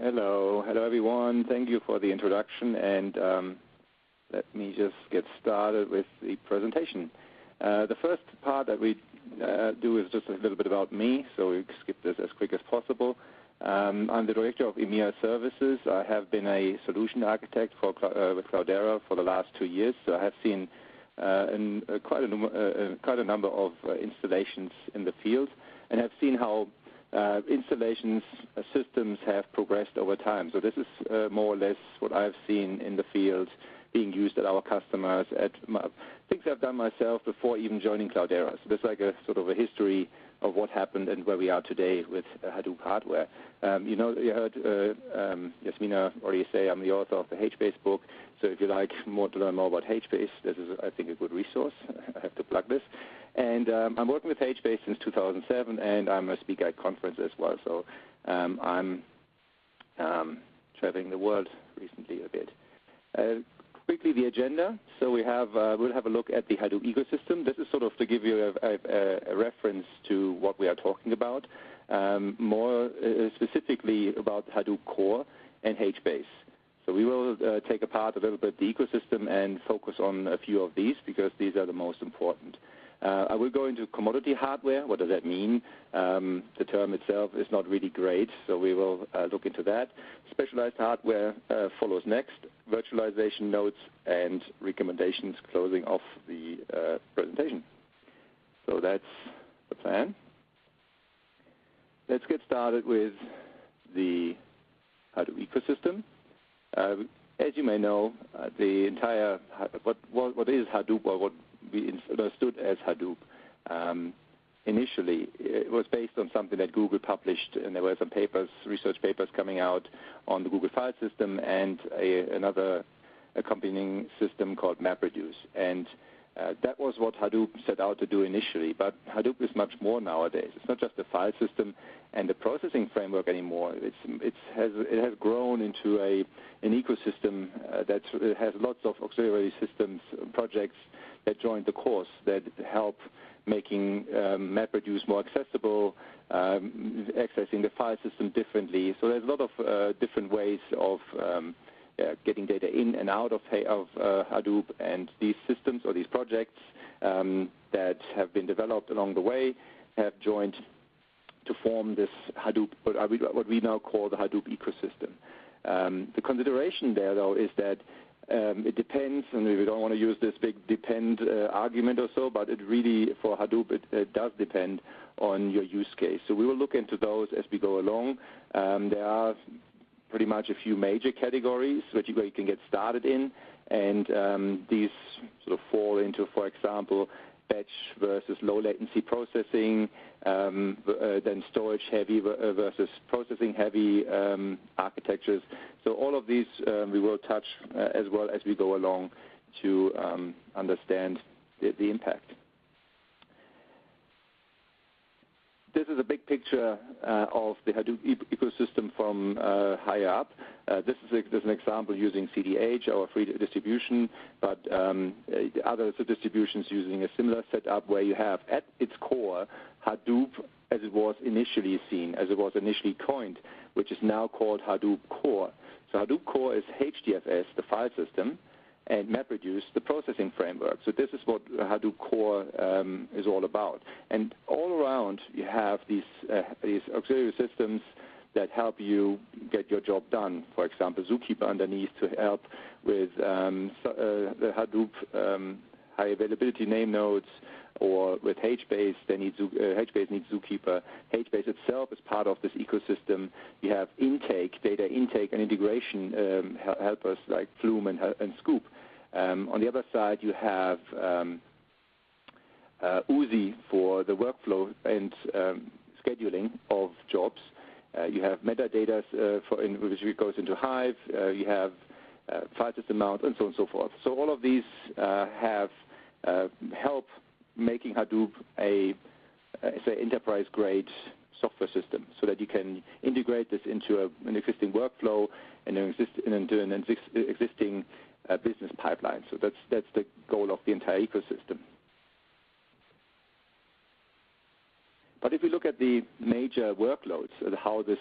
Hello everyone. Thank you for the introduction, and let me just get started with the presentation. The first part that we do is just a little bit about me, so we skip this as quick as possible. I'm the director of EMEA Services. I have been a solution architect with Cloudera for the last 2 years, so I have seen quite a number of installations in the field, and have seen how installations systems have progressed over time. So this is more or less what I've seen in the field being used at our customers, things I've done myself before even joining Cloudera. So there's like a sort of a history of what happened and where we are today with Hadoop hardware. You heard Yasmina already say I'm the author of the HBase book. So if you like to learn more about HBase, this is, I think, a good resource. I have to plug this. And I'm working with HBase since 2007, and I'm a speaker at conference as well. So I'm traveling the world recently a bit. Quickly, the agenda. So we'll have a look at the Hadoop ecosystem. This is sort of to give you a reference to what we are talking about, more specifically about Hadoop Core and HBase. So we will take apart a little bit the ecosystem and focus on a few of these because these are the most important. I will go into commodity hardware. What does that mean? The term itself is not really great, so we will look into that. Specialized hardware follows next, virtualization nodes and recommendations closing off the presentation. So that's the plan. Let's get started with the Hadoop ecosystem. As you may know, the entire what is Hadoop, or what we understood as Hadoop initially, it was based on something that Google published, and there were some research papers coming out on the Google file system and another accompanying system called MapReduce. And that was what Hadoop set out to do initially, but Hadoop is much more nowadays. It's not just the file system and the processing framework anymore. It has grown into an ecosystem that has lots of auxiliary systems projects that join the course that help making MapReduce more accessible, accessing the file system differently. So there's a lot of different ways of getting data in and out of Hadoop, and these systems or these projects that have been developed along the way have joined to form this Hadoop, what we now call the Hadoop ecosystem. The consideration there, though, is that it depends, and we don't want to use this big depend argument or so, but it really, for Hadoop, it does depend on your use case. So we will look into those as we go along. There are pretty much a few major categories where you can get started in, and these sort of fall into, for example, batch versus low latency processing, then storage heavy versus processing heavy architectures. So all of these we will touch as well as we go along to understand the impact. This is a big picture of the Hadoop ecosystem from higher up. This is an example using CDH, our free distribution, but other distributions using a similar setup where you have at its core Hadoop as it was initially seen, as it was initially coined, which is now called Hadoop Core. So Hadoop Core is HDFS, the file system, and MapReduce, the processing framework. So this is what Hadoop Core is all about. And all around you have these auxiliary systems that help you get your job done. For example, Zookeeper underneath to help with the Hadoop high availability name nodes, or with HBase, HBase needs Zookeeper. HBase itself is part of this ecosystem. You have data intake and integration helpers like Flume and Scoop. On the other side, you have Uzi for the workflow and scheduling of jobs. You have metadata which goes into Hive. You have file system mounts and so on and so forth. So all of these have help making Hadoop a enterprise-grade software system, so that you can integrate this into an existing workflow and into an existing business pipeline. So that's the goal of the entire ecosystem. But if we look at the major workloads, how this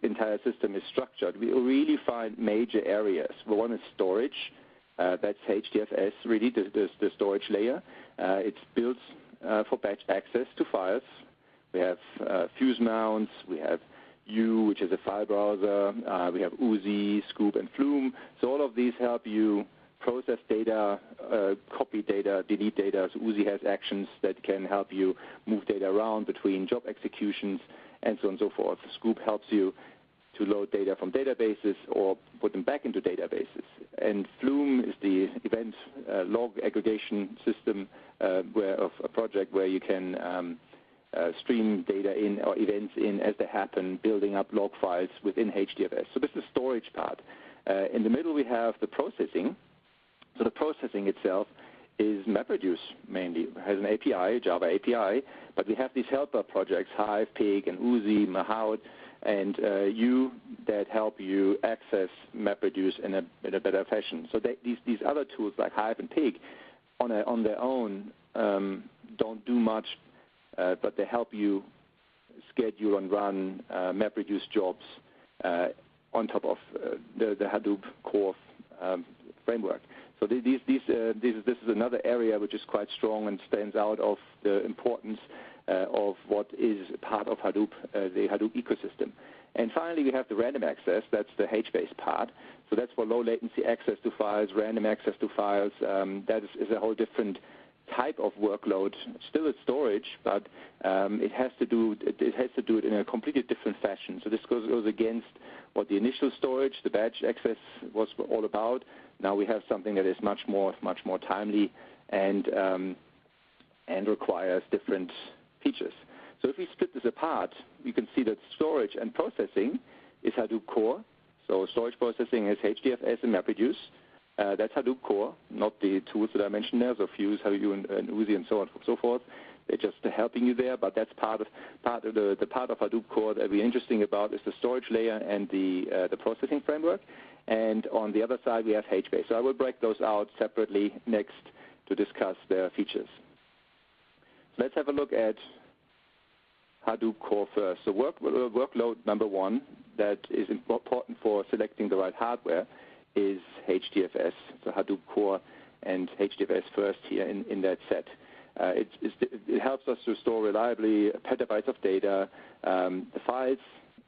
entire system is structured, we really find major areas. Well, one is storage. That's HDFS, really, the storage layer. It's built for batch access to files. We have fuse mounts. We have U, which is a file browser. We have Uzi, Scoop, and Flume. So all of these help you process data, copy data, delete data. So Uzi has actions that can help you move data around between job executions and so on and so forth. Scoop helps you to load data from databases or put them back into databases. And Flume is the event log aggregation system of a project where you can stream data in or events in as they happen, building up log files within HDFS. So this is the storage part. In the middle we have the processing. So the processing itself is MapReduce mainly. It has an API, Java API, but we have these helper projects, Hive, Pig, and Uzi, Mahout, and U that help you access MapReduce in a better fashion. So these other tools like Hive and Pig on their own don't do much, but they help you schedule and run MapReduce jobs on top of the Hadoop Core framework. So this is another area which is quite strong and stands out of the importance of what is part of Hadoop, the Hadoop ecosystem. And finally, we have the random access. That's the HBase part. So that's for low latency access to files, random access to files. That is a whole different type of workload. Still it's storage, but it has to do it in a completely different fashion. So this goes against what the initial storage, the batch access, was all about. Now we have something that is much more timely and requires different features. So if we split this apart, you can see that storage and processing is Hadoop Core. So storage processing is HDFS and MapReduce. That's Hadoop Core, not the tools that I mentioned there, so Fuse, Hadoop, and Uzi, and so on and so forth. They're just helping you there, but that's part of the part of Hadoop Core that we're interesting about is the storage layer and the processing framework. And on the other side, we have HBase. So I will break those out separately next to discuss their features. So let's have a look at Hadoop Core first. So workload number one that is important for selecting the right hardware is HDFS, so Hadoop Core and HDFS first here in that set. It helps us to store reliably petabytes of data. The files,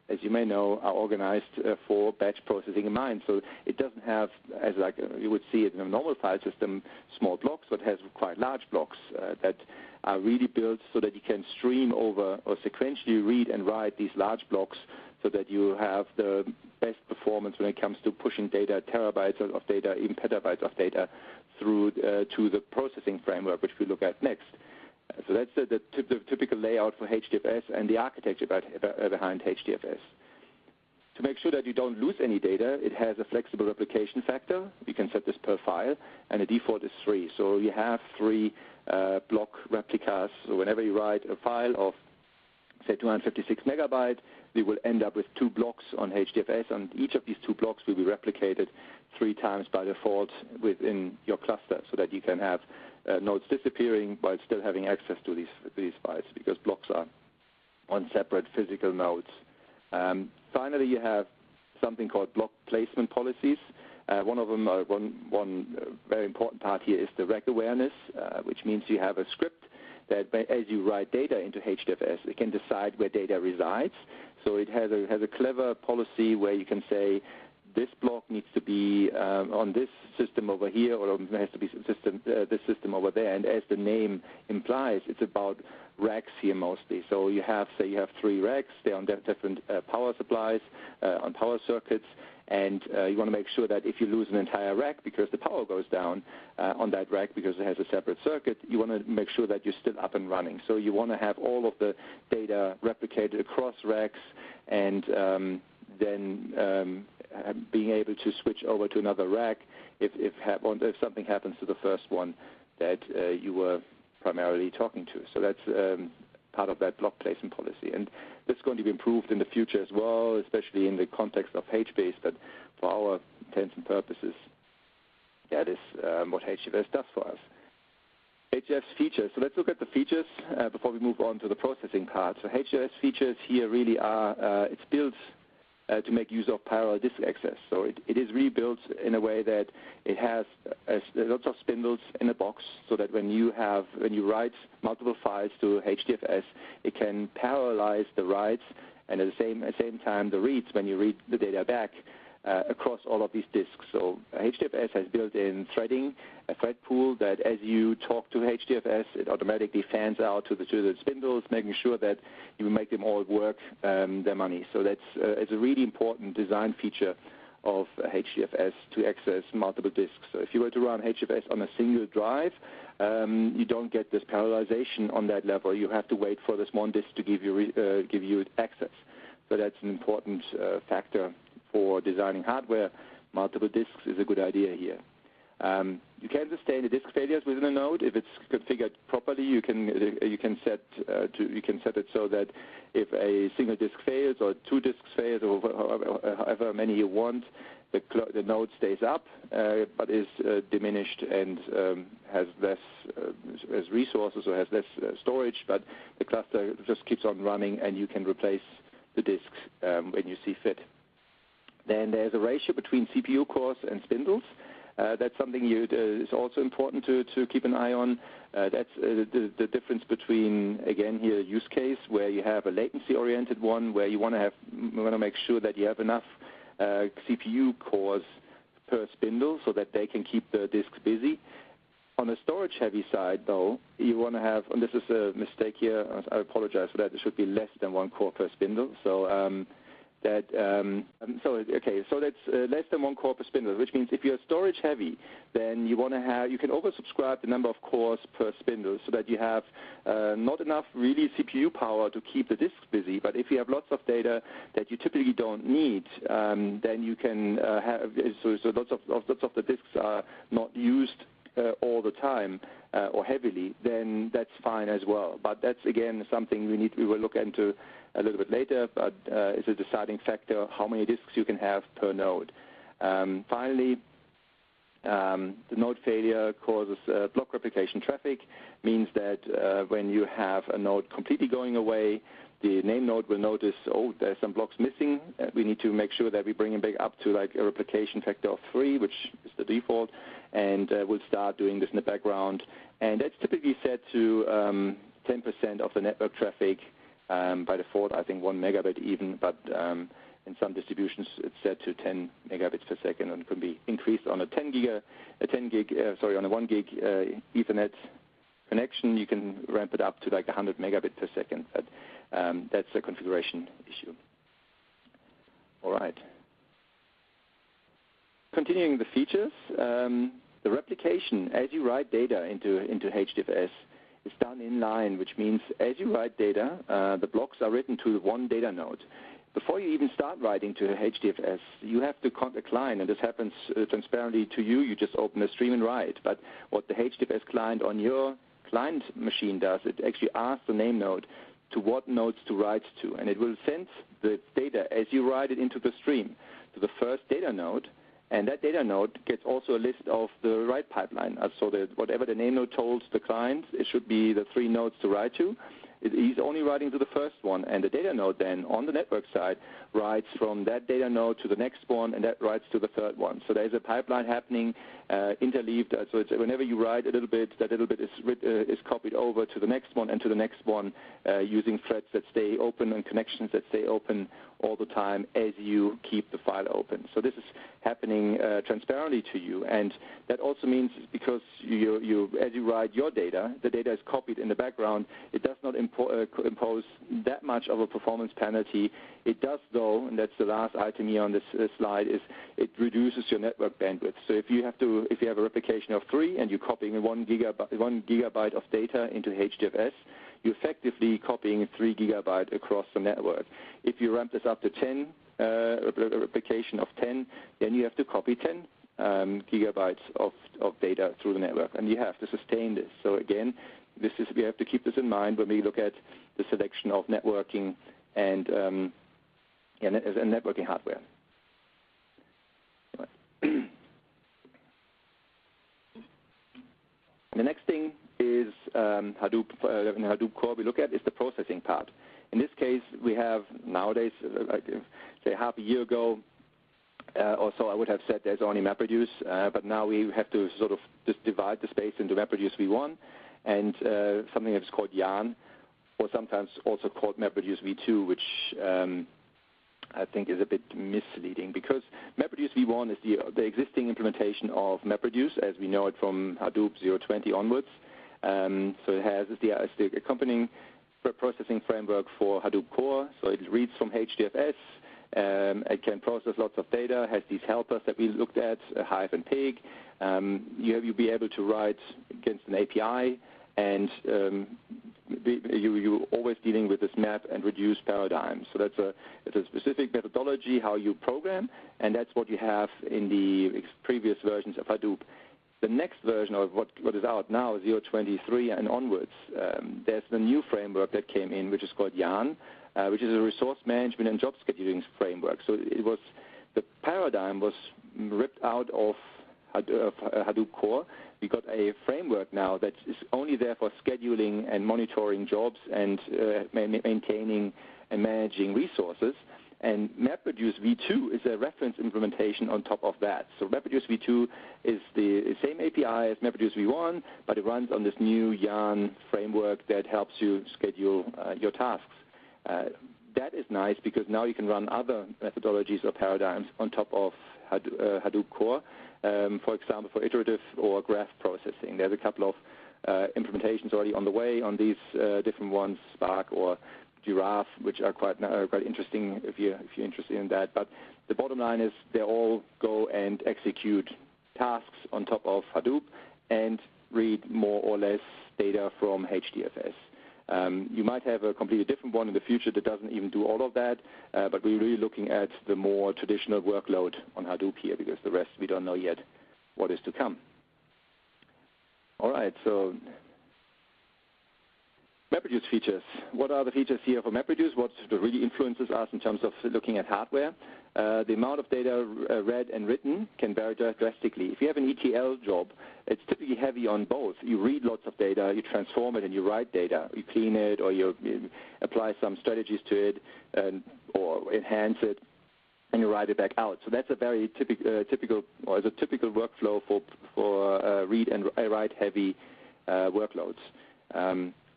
as you may know, are organized for batch processing in mind. So it doesn't have, as like you would see it in a normal file system, small blocks, but has quite large blocks that are really built so that you can stream over or sequentially read and write these large blocks so that you have the best performance when it comes to pushing data, terabytes of data, even petabytes of data through to the processing framework, which we look at next. So that's the typical layout for HDFS and the architecture behind HDFS. To make sure that you don't lose any data, it has a flexible replication factor. You can set this per file, and the default is 3. So you have 3 block replicas. So whenever you write a file of, say, 256 megabyte, we will end up with 2 blocks on HDFS, and each of these 2 blocks will be replicated 3 times by default within your cluster, so that you can have nodes disappearing while still having access to these files, because blocks are on separate physical nodes. Finally, you have something called block placement policies. One of them, one very important part here is the rack awareness, which means you have a script that as you write data into HDFS, it can decide where data resides. So it has a clever policy where you can say, this block needs to be on this system over here, or it has to be this system over there. And as the name implies, it's about racks here mostly. So you have, say, you have 3 racks. They're on different power supplies, on power circuits. And you want to make sure that if you lose an entire rack because the power goes down on that rack because it has a separate circuit, you want to make sure that you're still up and running. So you want to have all of the data replicated across racks, and then being able to switch over to another rack if something happens to the first one that you were primarily talking to. So that's part of that block placement policy. And this is going to be improved in the future as well, especially in the context of HBase, but for our intents and purposes, that is what HDFS does for us. HDFS features. So let's look at the features before we move on to the processing part. So HDFS features here really are, it's built to make use of parallel disk access. So it is really built in a way that it has lots of spindles in a box, so that when you write multiple files to HDFS, it can parallelize the writes and at the same time the reads when you read the data back across all of these disks. So HDFS has built-in threading, a thread pool that as you talk to HDFS, it automatically fans out to the spindles, making sure that you make them all work their money. So that's it's a really important design feature of HDFS to access multiple disks. So if you were to run HDFS on a single drive, you don't get this parallelization on that level. You have to wait for this one disk to give you access. So that's an important factor for designing hardware. Multiple disks is a good idea here. You can sustain the disk failures within a node if it's configured properly. You can set it so that if a single disk fails or two disks fail or however many you want, the node stays up but is diminished and has less resources or has less storage, but the cluster just keeps on running and you can replace the disks when you see fit. Then there's a ratio between CPU cores and spindles. That's something is also important to keep an eye on. That's the difference between, again here, use case where you have a latency-oriented one, where you want to make sure that you have enough CPU cores per spindle so that they can keep the disks busy. On the storage-heavy side, though, you want to have, and this is a mistake here, I apologize for that, it should be less than one core per spindle. So that's less than one core per spindle, which means if you're storage heavy, then you can oversubscribe the number of cores per spindle so that you have not enough really CPU power to keep the disks busy. But if you have lots of data that you typically don't need, then you can have lots of the disks are not used all the time or heavily, then that's fine as well. But that's again something we will look into a little bit later, but it's a deciding factor how many disks you can have per node. Finally, the node failure causes block replication traffic, means that when you have a node completely going away, the name node will notice, oh, there's some blocks missing. We need to make sure that we bring them back up to like a replication factor of 3, which is the default, and we'll start doing this in the background. And that's typically set to 10% of the network traffic. By default, I think 1 megabit even, but in some distributions it's set to 10 megabits per second and can be increased on a 1 gig Ethernet connection. You can ramp it up to like 100 megabit per second, but that's a configuration issue. All right. Continuing the features, the replication as you write data into HDFS is done in line, which means as you write data, the blocks are written to one data node. Before you even start writing to HDFS, you have to cont a client, and this happens transparently to you. You just open a stream and write. But what the HDFS client on your client machine does, it actually asks the name node to what nodes to write to, and it will send the data as you write it into the stream to the first data node. And that data node gets also a list of the write pipeline. So that whatever the name node told the client, it should be the 3 nodes to write to. He's only writing to the first one, and the data node then on the network side writes from that data node to the next one, and that writes to the third one. So there's a pipeline happening, interleaved. So it's whenever you write a little bit, that little bit is copied over to the next one and to the next one using threads that stay open and connections that stay open all the time as you keep the file open. So this is happening transparently to you, and that also means because as you write your data, the data is copied in the background. It does not impose that much of a performance penalty. It does, though, and that's the last item here on this slide, is it reduces your network bandwidth. So if you have a replication of 3 and you're copying 1 gigabyte of data into HDFS, you're effectively copying 3 gigabyte across the network. If you ramp this up to 10, replication of 10, then you have to copy 10 gigabytes of data through the network, and you have to sustain this. So again, we have to keep this in mind when we look at the selection of networking and networking hardware. The next thing is Hadoop in Hadoop Core we look at is the processing part. In this case, we have nowadays, say half a year ago or so, I would have said there's only MapReduce, but now we have to sort of just divide the space into MapReduce v1 and something that's called Yarn, or sometimes also called MapReduce v2, which I think is a bit misleading, because MapReduce v1 is the existing implementation of MapReduce as we know it from Hadoop 0.20 onwards. So it's the accompanying processing framework for Hadoop Core. So it reads from HDFS. It can process lots of data, has these helpers that we looked at, Hive and Pig. You'll be able to write against an API, and you're always dealing with this map and reduce paradigm. So it's a specific methodology how you program, and that's what you have in the previous versions of Hadoop. The next version of what is out now, 0.23 and onwards, there's the new framework that came in, which is called Yarn, which is a resource management and job scheduling framework. So the paradigm was ripped out of Hadoop Core. We got a framework now that is only there for scheduling and monitoring jobs and maintaining and managing resources. And MapReduce v2 is a reference implementation on top of that. So MapReduce v2 is the same API as MapReduce v1, but it runs on this new Yarn framework that helps you schedule your tasks. That is nice because now you can run other methodologies or paradigms on top of Hadoop Core, for example, for iterative or graph processing. There's a couple of implementations already on the way on these different ones, Spark or Giraffe, which are quite interesting if you're interested in that. But the bottom line is they all go and execute tasks on top of Hadoop and read more or less data from HDFS. You might have a completely different one in the future that doesn't even do all of that, but we're really looking at the more traditional workload on Hadoop here, because the rest we don't know yet what is to come. All right, so MapReduce features. What are the features here for MapReduce? What really influences us in terms of looking at hardware? The amount of data read and written can vary drastically. If you have an ETL job, it's typically heavy on both. You read lots of data, you transform it, and you write data. You clean it, or you apply some strategies to it, or enhance it, and you write it back out. So that's a very typical workflow for read and write heavy workloads.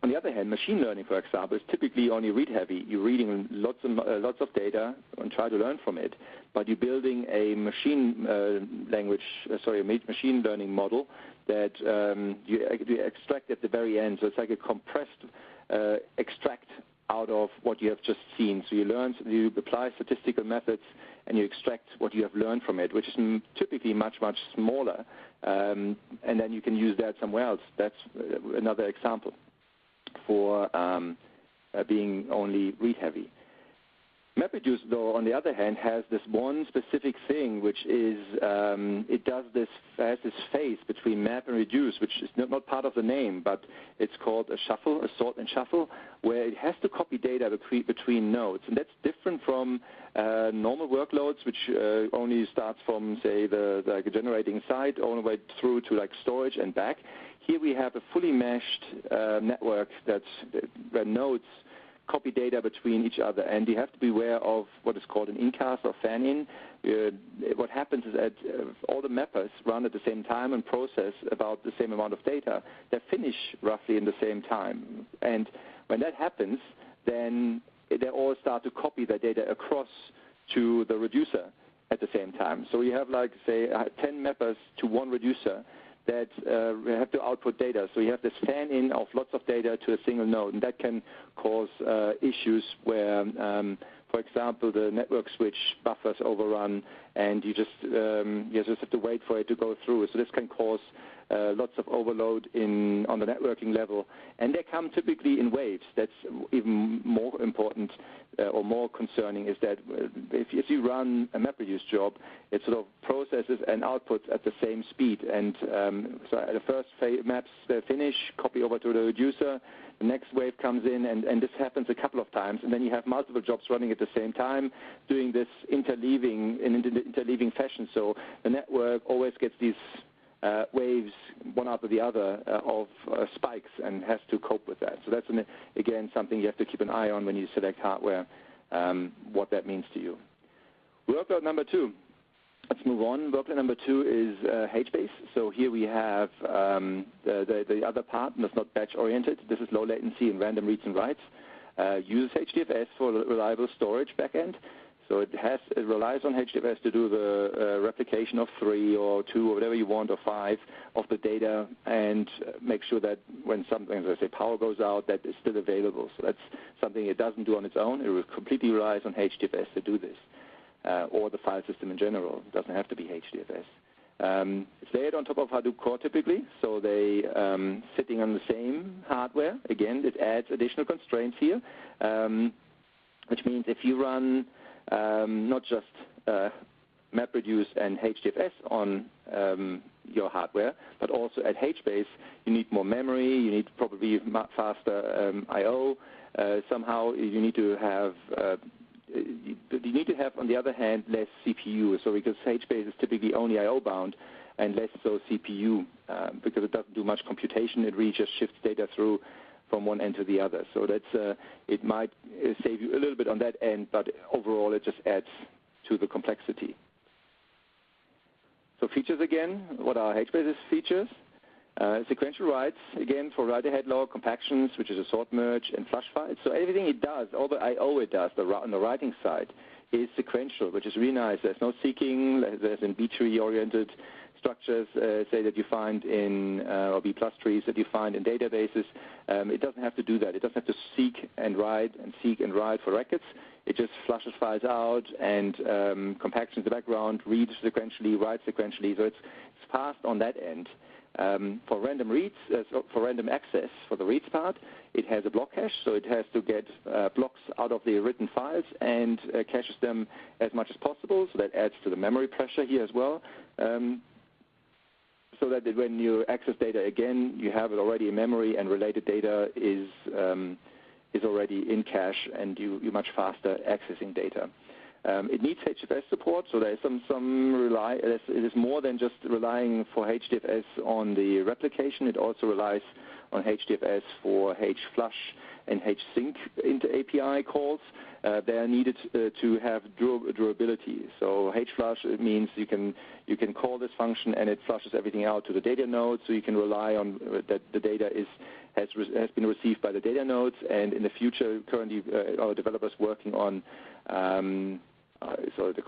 On the other hand, machine learning, for example, is typically only read-heavy. You're reading lots of data and try to learn from it, but you're building a machine learning model that you extract at the very end. So it's like a compressed extract out of what you have just seen. So you apply statistical methods and you extract what you have learned from it, which is typically much, much smaller, and then you can use that somewhere else. That's another example for being only read-heavy. MapReduce, though, on the other hand, has this one specific thing, which is has this phase between map and reduce, which is not part of the name, but it's called a sort and shuffle, where it has to copy data between nodes. And that's different from normal workloads, which only starts from, say, the generating side all the way through to like storage and back. Here we have a fully meshed network where nodes copy data between each other, and you have to be aware of what is called an incast or fan-in. What happens is that all the mappers run at the same time and process about the same amount of data. They finish roughly in the same time, and when that happens, then they all start to copy their data across to the reducer at the same time. So you have, like, say, 10 mappers to one reducer that have to output data. So you have this fan-in of lots of data to a single node, and that can cause issues where, for example, the network switch buffers overrun, and you just have to wait for it to go through. So this can cause lots of overload on the networking level, and they come typically in waves. That's even more important or more concerning, is that if you run a MapReduce job, it sort of processes and outputs at the same speed. And so the first maps finish, copy over to the reducer, the next wave comes in, and this happens a couple of times, and then you have multiple jobs running at the same time doing this interleaving fashion. So the network always gets these waves one after the other of spikes and has to cope with that. So that's, again, something you have to keep an eye on when you select hardware, what that means to you. Workload number 2. Let's move on. Workload number 2 is HBase. So here we have the other part, and that's not batch-oriented. This is low latency and random reads and writes. Uses HDFS for reliable storage backend. So it relies on HDFS to do the replication of 3 or 2 or whatever you want, or 5 of the data, and make sure that when something, as I say, power goes out, that is still available. So that's something it doesn't do on its own. It completely relies on HDFS to do this. Or the file system in general. It doesn't have to be HDFS. It's layered on top of Hadoop Core typically, so they sitting on the same hardware. Again, it adds additional constraints here, which means if you run not just MapReduce and HDFS on your hardware, but also at HBase, you need more memory, you need probably faster I/O. Somehow you need to have on the other hand, less CPU. So because HBase is typically only I/O bound and less so CPU, because it doesn't do much computation, it really just shifts data through from one end to the other. So that's it might save you a little bit on that end, but overall it just adds to the complexity. So features again, what are HBase's features? Sequential writes, again, for write-ahead log, compactions, which is a sort merge, and flush files. So everything it does, all the I/O it does on the writing side, is sequential, which is really nice. There's no seeking. There's in B-tree-oriented structures, say, that you find in, or B+ trees that you find in databases. It doesn't have to do that. It doesn't have to seek and write for records. It just flushes files out and compactions in the background, reads sequentially, writes sequentially. So it's fast on that end. For random reads, for random access, for the reads part, it has a block cache, so it has to get blocks out of the written files and caches them as much as possible, so that adds to the memory pressure here as well, so that when you access data again, you have it already in memory and related data is already in cache and you're much faster accessing data. It needs HDFS support, so there's it is more than just relying for HDFS on the replication. It also relies on HDFS for hflush and hsync into API calls. They are needed to have durability. So hflush, it means you can call this function and it flushes everything out to the data node, so you can rely on that the data has been received by the data nodes, and in the future, currently our developers working on so in the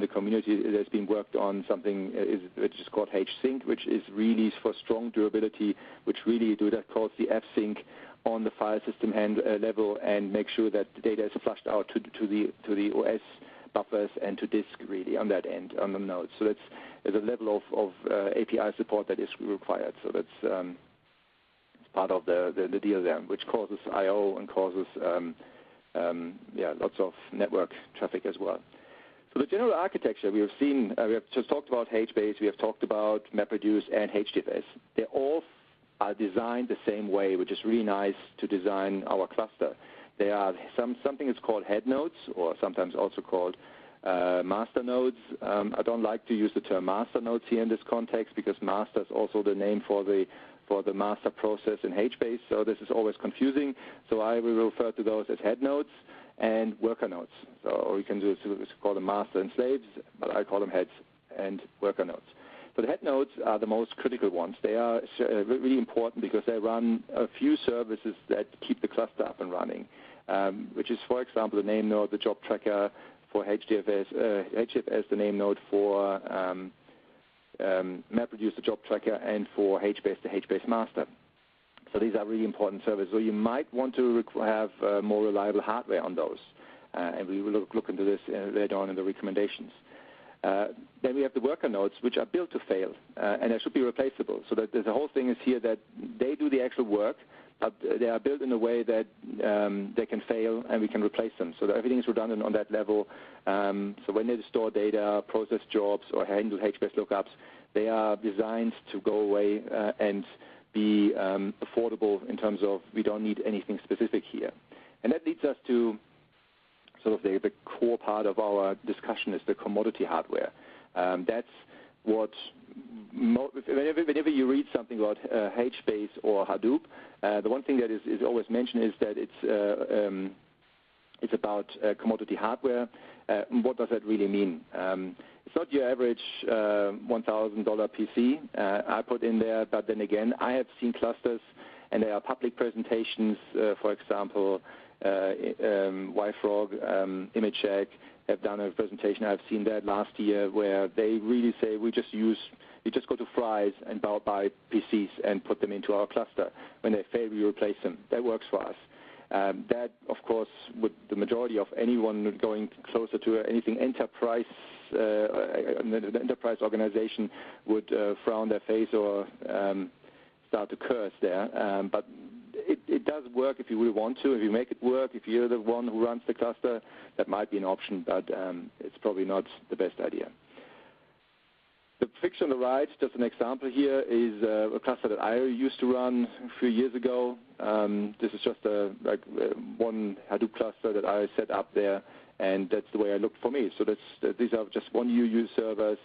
community there's been worked on something which is called hsync, which is really for strong durability, which really calls the fsync on the file system level and make sure that the data is flushed out to the OS buffers and to disk really on that end, on the nodes. So there's a level of API support that is required. So that's it's part of the deal there, which causes I/O and causes lots of network traffic as well. So the general architecture we have seen, we have just talked about HBase, we have talked about MapReduce and HDFS. They all are designed the same way, which is really nice to design our cluster. They are something that's called head nodes, or sometimes also called master nodes. I don't like to use the term master nodes here in this context because master is also the name for the master process in HBase, so this is always confusing. So I will refer to those as head nodes and worker nodes. So, or you can call them master and slaves, but I call them heads and worker nodes. So the head nodes are the most critical ones. They are really important because they run a few services that keep the cluster up and running, which is, for example, the name node, the job tracker for HDFS, HDFS the name node for MapReduce, the job tracker, and for HBase, the HBase master. So these are really important services. So you might want to have more reliable hardware on those, and we will look into this later on in the recommendations. Then we have the worker nodes, which are built to fail, and they should be replaceable. So that the whole thing is here that they do the actual work, but they are built in a way that they can fail and we can replace them. So that everything is redundant on that level. So when they store data, process jobs, or handle HBase lookups, they are designed to go away and be affordable in terms of we don't need anything specific here. And that leads us to sort of the core part of our discussion is the commodity hardware. That's what whenever you read something about HBase or Hadoop, the one thing that is always mentioned is that it's about commodity hardware. What does that really mean? It's not your average $1,000 PC I put in there, but then again, I have seen clusters, and there are public presentations, for example, YFrog, ImageCheck have done a presentation. I've seen that last year where they really say we just go to Fry's and buy PCs and put them into our cluster. When they fail, we replace them. That works for us. That, of course, would the majority of anyone going closer to anything enterprise, an enterprise organization would frown their face or start to curse there. But it does work if you really want to. If you make it work, if you're the one who runs the cluster, that might be an option, but it's probably not the best idea. The picture on the right, just an example here, is a cluster that I used to run a few years ago. This is just one Hadoop cluster that I set up there, and that's the way I looked for me. So these are just one UU servers.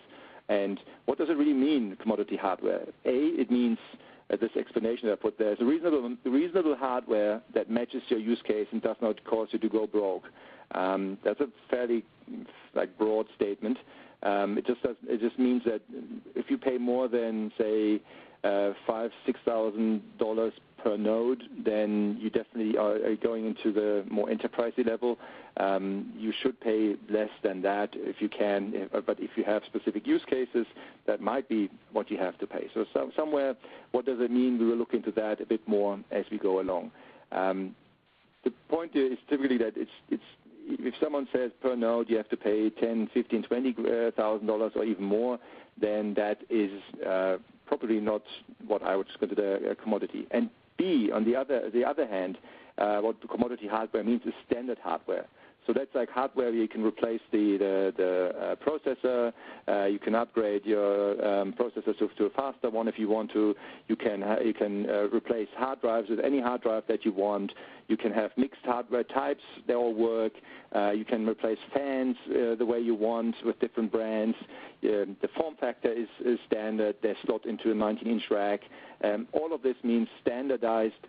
And what does it really mean, commodity hardware? It means this explanation that I put there is reasonable hardware that matches your use case and does not cause you to go broke. That's a fairly broad statement. It just means that if you pay more than say $5,000-$6,000 per node, then you definitely are going into the more enterprisey level. You should pay less than that if you can, but if you have specific use cases, that might be what you have to pay. So somewhere, what does it mean? We will look into that a bit more as we go along. The point here is typically that if someone says per node you have to pay $10,000, $15,000, $20,000 or even more, then that is probably not what I would consider a commodity. And B, on the other hand, what the commodity hardware means is standard hardware. So that's like hardware where you can replace the processor, you can upgrade your processor to a faster one if you want to. You can replace hard drives with any hard drive that you want. You can have mixed hardware types; they all work. You can replace fans the way you want with different brands. The form factor is standard. They're slot into a 19-inch rack. All of this means standardized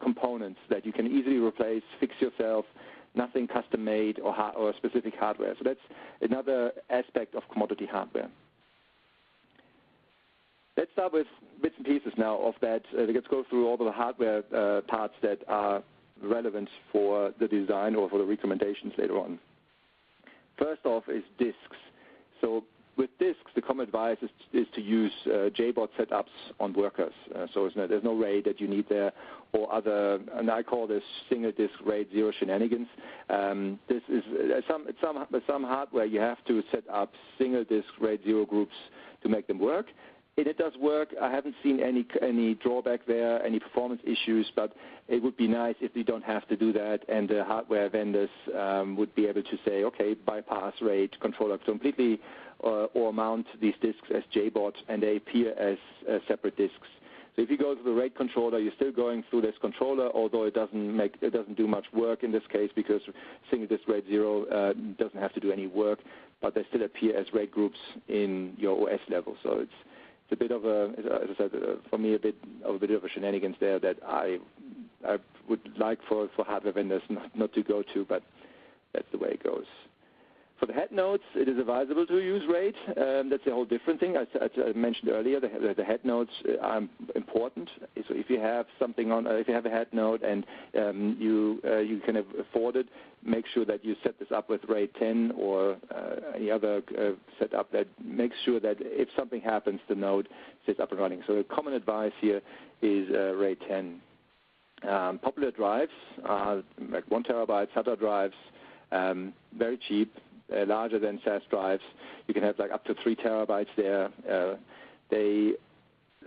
components that you can easily replace, fix yourself. Nothing custom-made or specific hardware. So that's another aspect of commodity hardware. Let's start with bits and pieces now of that. Let's go through all the hardware parts that are relevant for the design or for the recommendations later on. First off is disks. So with disks, the common advice is to use JBOD setups on workers. So there's no RAID that you need there or other, and I call this single disk RAID 0 shenanigans. This is some hardware you have to set up single disk RAID 0 groups to make them work. It does work. I haven't seen any drawback there, any performance issues, but it would be nice if we don't have to do that, and the hardware vendors would be able to say, okay, bypass RAID controller completely, or mount these disks as JBOD, and they appear as separate disks. So if you go to the RAID controller, you're still going through this controller, although it doesn't do much work in this case because single disk RAID 0 doesn't have to do any work, but they still appear as RAID groups in your OS level. So it's a bit of a, as I said, for me, a bit of a shenanigans there that I would like for hardware vendors not to go to, but that's the way it goes. For the head nodes, it is advisable to use RAID. That's a whole different thing. As I mentioned earlier, the head nodes are important. So if you have something on, if you have a head node and you can afford it, make sure that you set this up with RAID 10 or any other setup that makes sure that if something happens, the node stays up and running. So the common advice here is RAID 10. Popular drives are like 1 terabyte SATA drives, very cheap. Larger than SAS drives. You can have like up to 3 terabytes there. They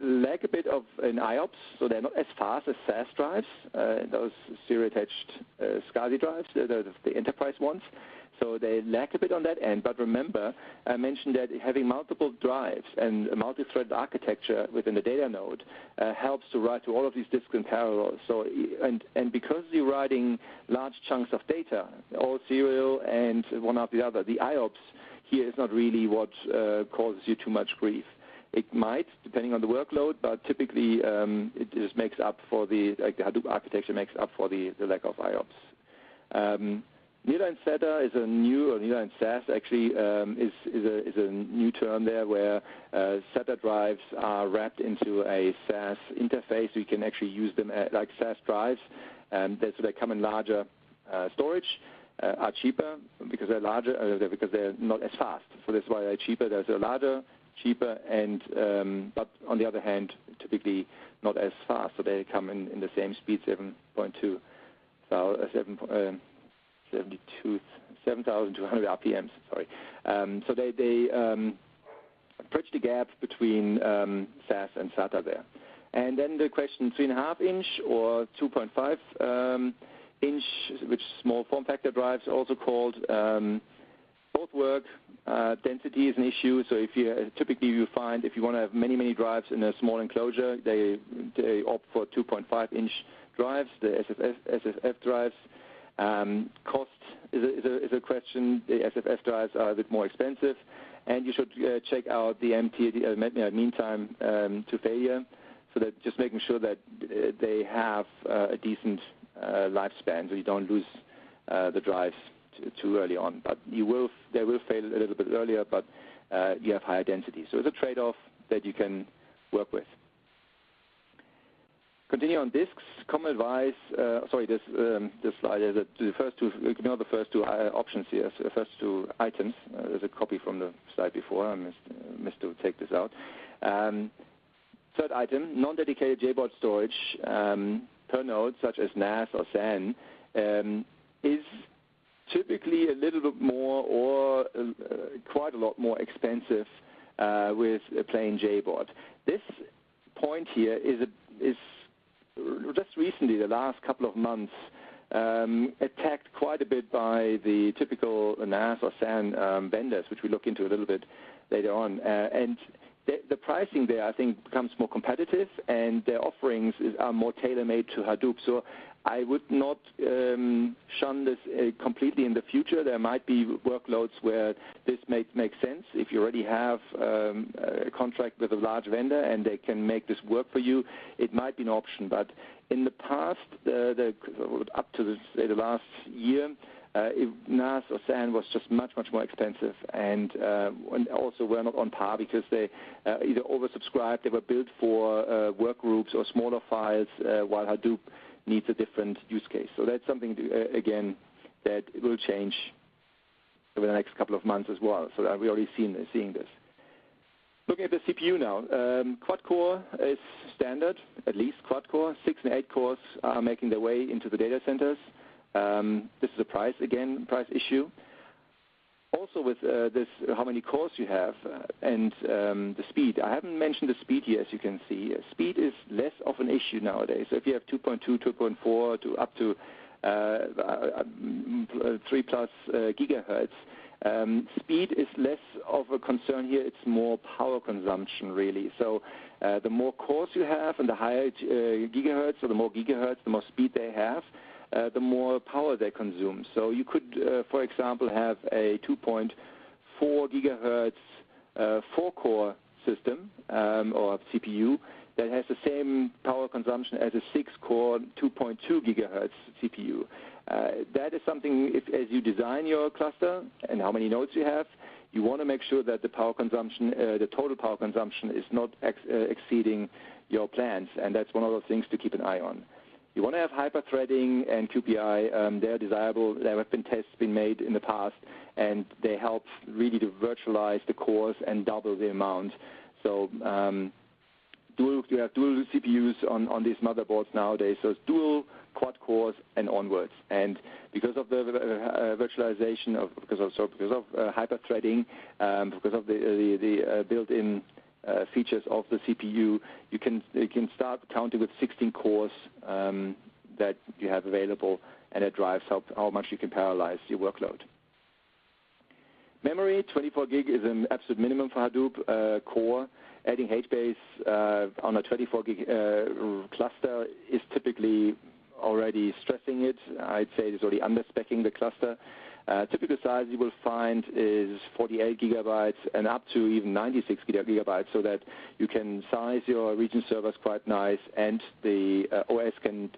lack a bit of an IOPS, so they're not as fast as SAS drives, those serial-attached SCSI drives, the enterprise ones. So they lack a bit on that end. But remember, I mentioned that having multiple drives and a multi-threaded architecture within the data node helps to write to all of these disks in parallel. So and because you're writing large chunks of data, all serial and one after the other, the IOPS here is not really what causes you too much grief. It might, depending on the workload, but typically it just makes up for the Hadoop architecture makes up for the lack of IOPS. Nearline SATA is a new, or Nearline SAS actually is a new term there, where SATA drives are wrapped into a SAS interface. So you can actually use them like SAS drives, so they come in larger storage, are cheaper because they're larger, because they're not as fast. So that's why they're cheaper. They're larger, cheaper, and but on the other hand, typically not as fast. So they come in the same speed, 7.2, 7,200 RPMs. Sorry. So they bridge the gap between SAS and SATA there. And then the question, 3.5 inch or 2.5 inch, which small form factor drives also called. Both work. Density is an issue. So if you typically you find if you want to have many drives in a small enclosure, they opt for 2.5 inch drives, the SFF drives. Cost is a question. The SFF drives are a bit more expensive, and you should check out the mean time to failure, so that just making sure that they have a decent lifespan, so you don't lose the drives too early on. But they will fail a little bit earlier, but you have higher density. So it's a trade-off that you can work with. Continue on disks. Common advice. Sorry, this slide is the first two. Ignore the first two options here. So the first two items. There's a copy from the slide before. I missed to take this out. Third item: non-dedicated JBOD storage per node, such as NAS or SAN, is typically a little bit more or quite a lot more expensive with a plain JBOD. This point here is just recently, the last couple of months, attacked quite a bit by the typical NAS or SAN vendors, which we look into a little bit later on. And the pricing there, I think, becomes more competitive, and their offerings are more tailor-made to Hadoop. So I would not shun this completely in the future. There might be workloads where this makes sense. If you already have a contract with a large vendor and they can make this work for you, it might be an option. But in the past, up to the last year, NAS or SAN was just much more expensive, and also were not on par because they either oversubscribed, they were built for work groups or smaller files, while Hadoop needs a different use case. So that's something, again, that will change over the next couple of months as well. So we're already seeing this. Looking at the CPU now, quad-core is standard, at least quad-core. 6 and 8 cores are making their way into the data centers. This is a price issue. Also with this, how many cores you have and the speed. I haven't mentioned the speed here, as you can see. Speed is less of an issue nowadays. So if you have 2.2, 2.4 to up to 3+ gigahertz, speed is less of a concern here. It's more power consumption, really. So the more cores you have and the higher gigahertz, or the more gigahertz, the more speed they have, the more power they consume. So you could, for example, have a 2.4 gigahertz 4-core system or CPU that has the same power consumption as a 6-core 2.2 gigahertz CPU. That is something, as you design your cluster and how many nodes you have, you want to make sure that the power consumption, the total power consumption, is not exceeding your plans, and that's one of those things to keep an eye on. You want to have hyper-threading and QPI. They're desirable. There have been tests been made in the past, and they help really to virtualize the cores and double the amount. So you have dual CPUs on these motherboards nowadays, so it's dual quad cores and onwards. And because of the virtualization, because of hyper-threading, because of the built-in features of the CPU, you can start counting with 16 cores that you have available, and it drives how much you can parallelize your workload. Memory, 24 gig is an absolute minimum for Hadoop Core. Adding HBase on a 24 gig cluster is typically already stressing it. I'd say it's already under-speccing the cluster. Typical size you will find is 48 gigabytes and up to even 96 gigabytes, so that you can size your region servers quite nice, and the OS can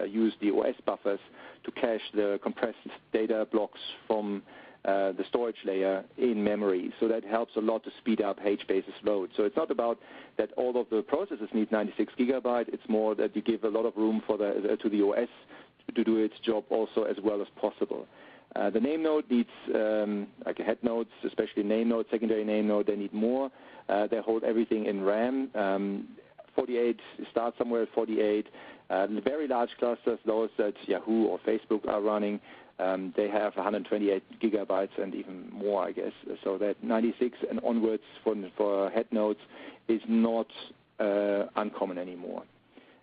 use the OS buffers to cache the compressed data blocks from the storage layer in memory. So that helps a lot to speed up HBase's load. So it's not about that all of the processes need 96 gigabyte. It's more that you give a lot of room for to the OS to do its job also as well as possible. The name node needs, like a head nodes, especially name node, secondary name node, they need more. They hold everything in RAM. 48 starts somewhere at 48. Very large clusters, those that Yahoo or Facebook are running, they have 128 gigabytes and even more, I guess. So that 96 and onwards for head nodes is not uncommon anymore.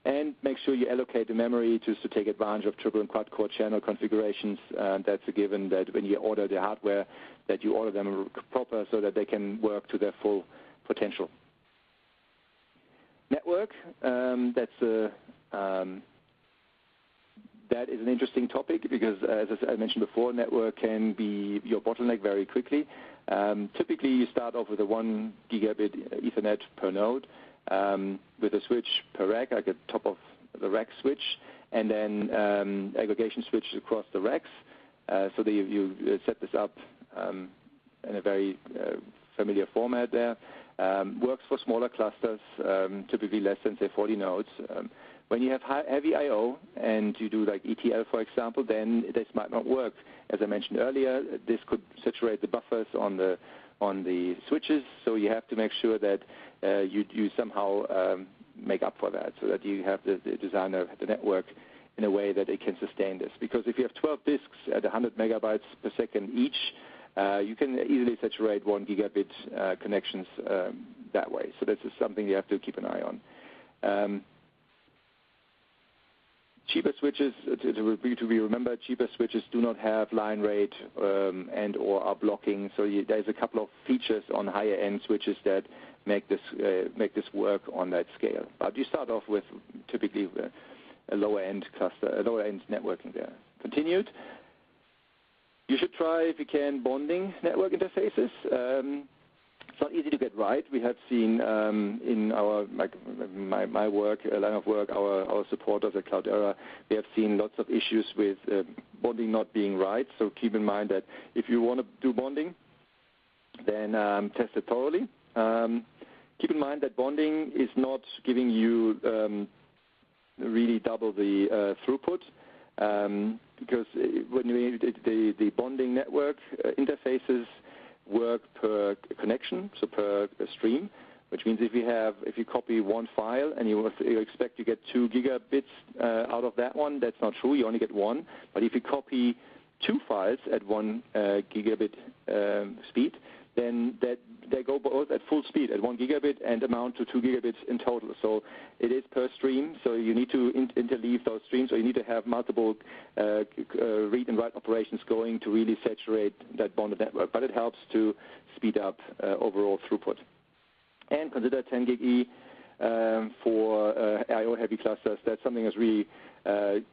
And make sure you allocate the memory just to take advantage of triple and quad core channel configurations. That's a given that when you order the hardware, that you order them proper so that they can work to their full potential. Network, that is an interesting topic because, as I mentioned before, network can be your bottleneck very quickly. Typically, you start off with a 1 gigabit Ethernet per node with a switch per rack, like a top of the rack switch, and then aggregation switches across the racks. So that you set this up in a very familiar format there. Works for smaller clusters, typically less than, say, 40 nodes. When you have heavy I/O and you do like ETL, for example, then this might not work. As I mentioned earlier, this could saturate the buffers on the switches, so you have to make sure that you somehow make up for that, so that you have the design of the network in a way that it can sustain this. Because if you have 12 disks at 100 megabytes per second each, you can easily saturate 1 gigabit connections that way. So this is something you have to keep an eye on. Cheaper switches, to be remembered, cheaper switches do not have line rate and or are blocking. So there's a couple of features on higher end switches that make this work on that scale. But you start off with typically a lower end cluster, a lower end networking there. Continued. You should try, if you can, bonding network interfaces. It's not easy to get right. We have seen in our my work, line of work, our supporters at Cloudera, we have seen lots of issues with bonding not being right. So keep in mind that if you want to do bonding, then test it thoroughly. Keep in mind that bonding is not giving you really double the throughput. Because when the bonding network interfaces work per connection, so per stream, which means if you copy one file and you expect to get 2 gigabits out of that one, that's not true. You only get 1. But if you copy 2 files at 1 gigabit speed, then they go both at full speed at 1 gigabit and amount to 2 gigabits in total. So it is per stream, so you need to interleave those streams, or you need to have multiple read and write operations going to really saturate that bonded network. But it helps to speed up overall throughput. And consider 10 gig E for I/O heavy clusters. That's something that's really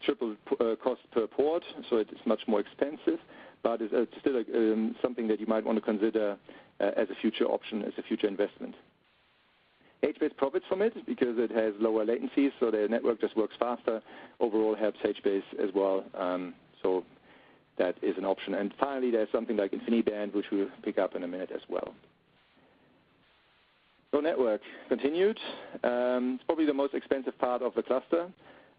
triple cost per port, so it is much more expensive. But it's still something that you might want to consider as a future option, as a future investment. HBase profits from it because it has lower latencies, so the network just works faster. Overall helps HBase as well, so that is an option. And finally, there's something like InfiniBand, which we'll pick up in a minute as well. So network, continued. It's probably the most expensive part of the cluster.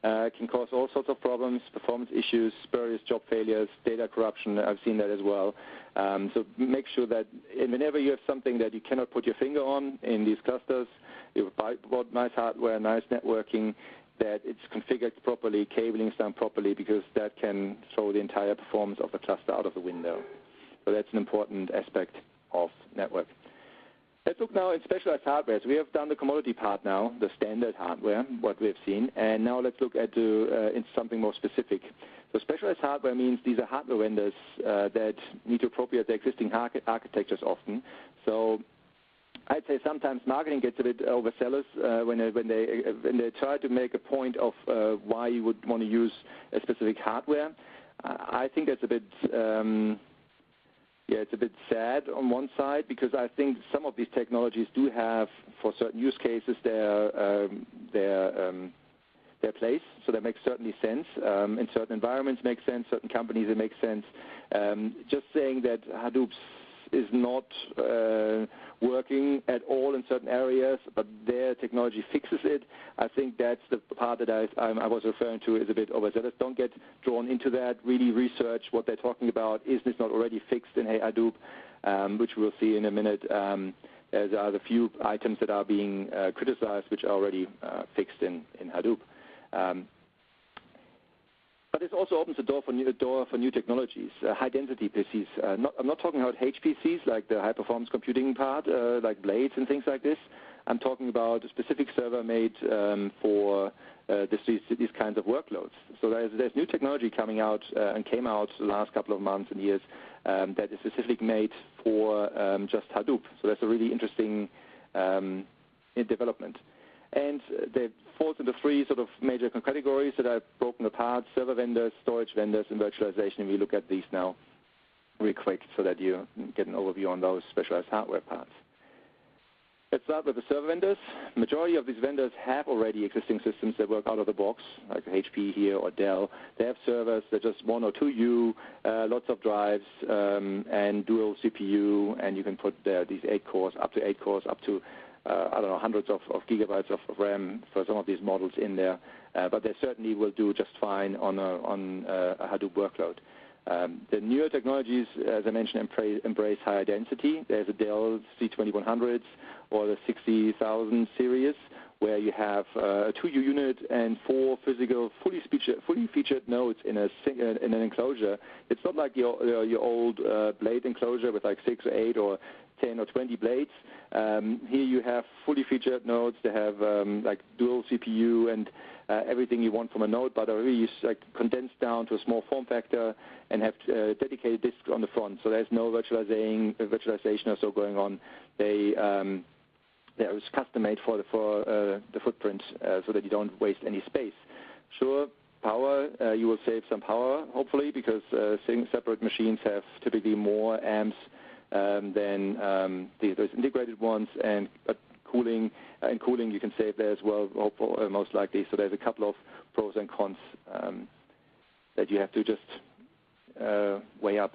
Can cause all sorts of problems, performance issues, spurious job failures, data corruption. I've seen that as well. So make sure that whenever you have something that you cannot put your finger on in these clusters, you've bought nice hardware, nice networking, that it's configured properly, cabling is done properly, because that can throw the entire performance of the cluster out of the window. So that's an important aspect of network. Let's look now at specialized hardware. So we have done the commodity part now, the standard hardware, what we have seen, and now let's look at something more specific. So specialized hardware means these are hardware vendors that need to appropriate their existing architectures often. So I'd say sometimes marketing gets a bit overzealous when they try to make a point of why you would want to use a specific hardware. I think that's a bit, it's a bit sad on one side, because I think some of these technologies do have, for certain use cases, their place. So that makes certainly sense. In certain environments makes sense, certain companies it makes sense. Just saying that Hadoop is not working at all in certain areas, but their technology fixes it, I think that's the part that I was referring to is a bit overzealous. Don't get drawn into that. Really research what they're talking about. Is this not already fixed in Hadoop, which we'll see in a minute. There are the few items that are being criticized which are already fixed in Hadoop. But this also opens the door for new technologies, high-density PCs. I'm not talking about HPCs, like the high-performance computing part, like blades and things like this. I'm talking about a specific server made for these kinds of workloads. So there's new technology coming out and came out the last couple of months and years that is specifically made for just Hadoop. So that's a really interesting development. And they fall into three sort of major categories that I've broken apart: server vendors, storage vendors, and virtualization. And we look at these now real quick so that you get an overview on those specialized hardware parts. Let's start with the server vendors. Majority of these vendors have already existing systems that work out of the box, like HP here or Dell. They have servers that are just 1 or 2U, lots of drives, and dual CPU, and you can put these 8 cores, up to 8 cores, up to I don't know, hundreds of gigabytes of RAM for some of these models in there, but they certainly will do just fine on a Hadoop workload. The newer technologies, as I mentioned, embrace higher density. There's a Dell C2100s or the 60,000 series, where you have a 2U unit and 4 physical, fully featured nodes in an enclosure. It's not like your old blade enclosure with like 6 or 8 or 10 or 20 blades. Here you have fully featured nodes. They have like dual CPU and everything you want from a node, but are really like condensed down to a small form factor and have dedicated disks on the front. So there's no virtualization or so going on. They're custom made for the footprint so that you don't waste any space. Sure, power, you will save some power, hopefully, because separate machines have typically more amps than those integrated ones, but cooling you can save there as well, most likely. So there's a couple of pros and cons that you have to just weigh up.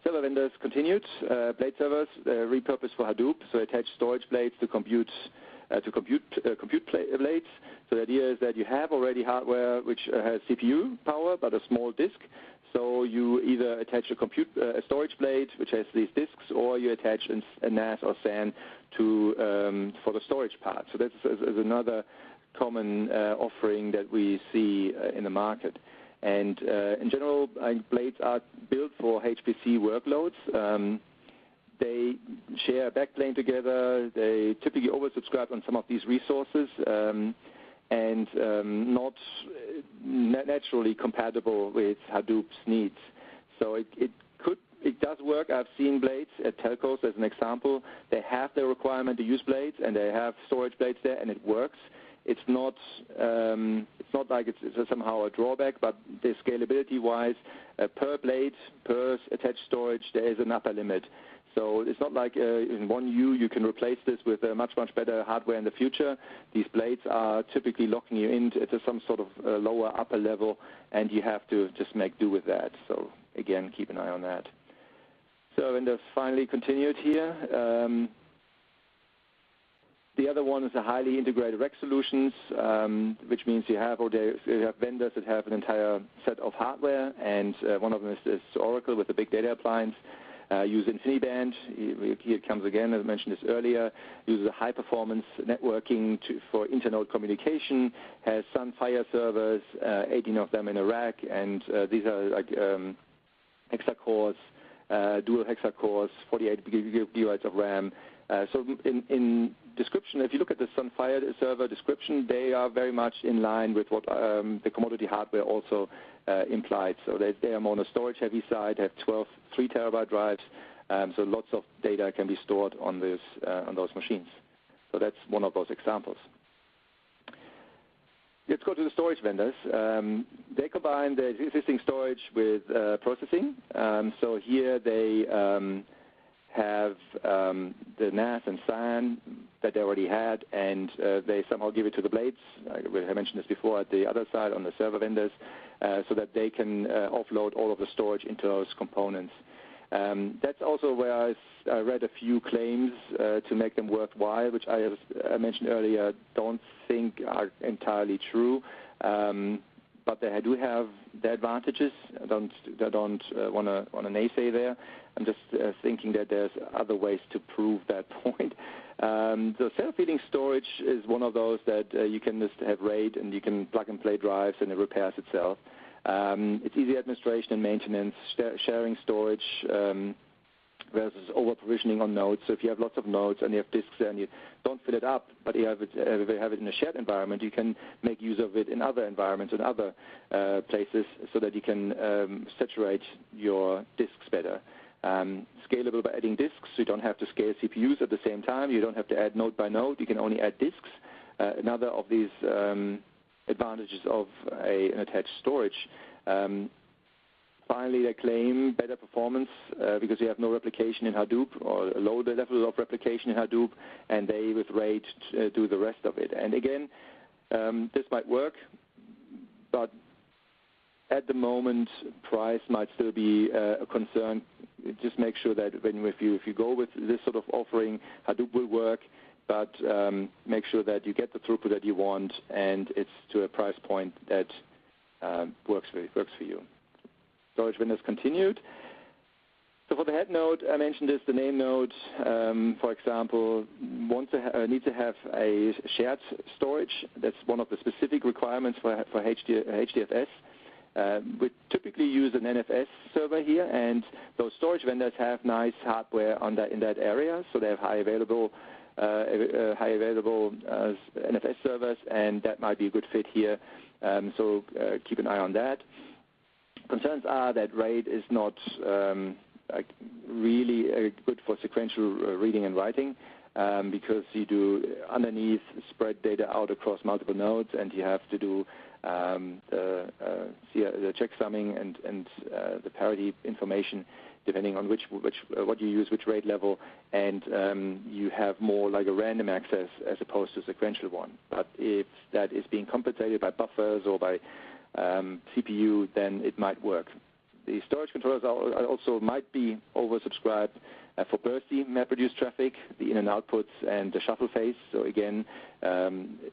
Server vendors continued. Blade servers repurposed for Hadoop, so attach storage blades to compute blades. So the idea is that you have already hardware which has CPU power but a small disk. So you either attach a storage blade which has these disks, or you attach a NAS or SAN for the storage part. So that's another common offering that we see in the market. And in general, blades are built for HPC workloads. They share a backplane together. They typically oversubscribe on some of these resources and not naturally compatible with Hadoop's needs. So it does work. I've seen blades at telcos as an example. They have the requirement to use blades, and they have storage blades there, and it works. It's not like it's somehow a drawback, but the scalability-wise, per blade, per attached storage, there is an upper limit. So it's not like in 1U you can replace this with a much better hardware in the future. These blades are typically locking you into some sort of lower upper level, and you have to just make do with that. So again, keep an eye on that. So vendors finally continued here. The other one is the highly integrated rack solutions, which means you have vendors that have an entire set of hardware, and one of them is Oracle with the big data appliance. Use InfiniBand. Here it comes again, as I mentioned this earlier. Uses a high-performance networking for internode communication. Has Sunfire servers, 18 of them in a rack, and these are like hexa-cores, dual hexa-cores, 48 gigabytes of RAM. So in description, if you look at the Sunfire server description, they are very much in line with what the commodity hardware also implied. So they are more on the storage-heavy side, have 3 terabyte drives, so lots of data can be stored on those machines. So that's one of those examples. let's go to the storage vendors. They combine the existing storage with processing. So here they have the NAS and SAN that they already had, and they somehow give it to the blades. I mentioned this before at the other side on the server vendors, so that they can offload all of the storage into those components. That's also where I read a few claims to make them worthwhile, which I mentioned earlier, don't think are entirely true. But they do have their advantages. I don't want to naysay there. I'm just thinking that there's other ways to prove that point. So self-healing storage is one of those that you can just have RAID and you can plug and play drives and it repairs itself. It's easy administration and maintenance, sharing storage versus over-provisioning on nodes. So if you have lots of nodes and you have disks there and you don't fill it up, but you have it in a shared environment, you can make use of it in other environments and other places so that you can saturate your disks better. Scalable by adding disks, so you don't have to scale CPUs at the same time. You don't have to add node by node. You can only add disks. Another of these advantages of an attached storage. Finally, they claim better performance because you have no replication in Hadoop or a low level of replication in Hadoop, and they, with RAID, do the rest of it. And again, this might work, but at the moment, price might still be a concern. Just make sure that if you go with this sort of offering, Hadoop will work, but make sure that you get the throughput that you want, and it's to a price point that works for you. Storage vendors continued. So for the head node, I mentioned this, the name node, for example, needs to have a shared storage. That's one of the specific requirements for HDFS. We typically use an NFS server here, and those storage vendors have nice hardware in that area, so they have high available NFS servers, and that might be a good fit here. So keep an eye on that. Concerns are that RAID is not really good for sequential reading and writing because you do underneath spread data out across multiple nodes, and you have to do the checksumming and the parity information depending on what you use, which RAID level, and you have more like a random access as opposed to a sequential one. But if that is being compensated by buffers or by CPU, then it might work. The storage controllers also might be oversubscribed for bursty MapReduce traffic, the in and outputs, and the shuffle phase. So again,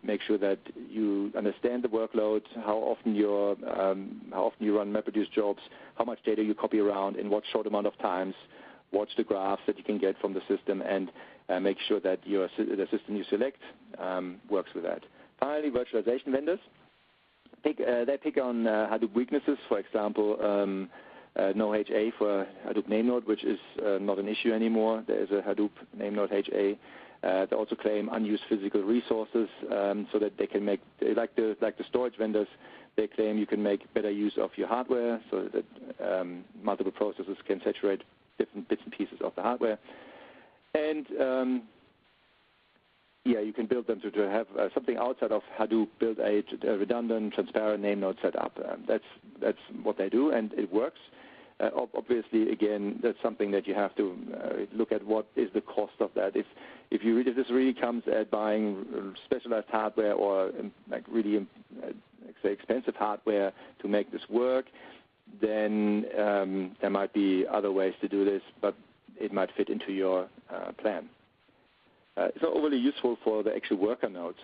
make sure that you understand the workload, how often you run MapReduce jobs, how much data you copy around, in what short amount of times. Watch the graphs that you can get from the system, and make sure that the system you select works with that. Finally, virtualization vendors. They pick on Hadoop weaknesses, for example, no HA for Hadoop name node, which is not an issue anymore. There is a Hadoop name node HA. They also claim unused physical resources, so that they can make, like the storage vendors, they claim you can make better use of your hardware, so that multiple processes can saturate different bits and pieces of the hardware. And you can build them to have something outside of Hadoop, build a redundant, transparent name node setup. That's what they do, and it works. Obviously, again, that's something that you have to look at. What is the cost of that? If this really comes at buying specialized hardware or really say expensive hardware to make this work, then there might be other ways to do this, but it might fit into your plan. It's not overly useful for the actual worker nodes.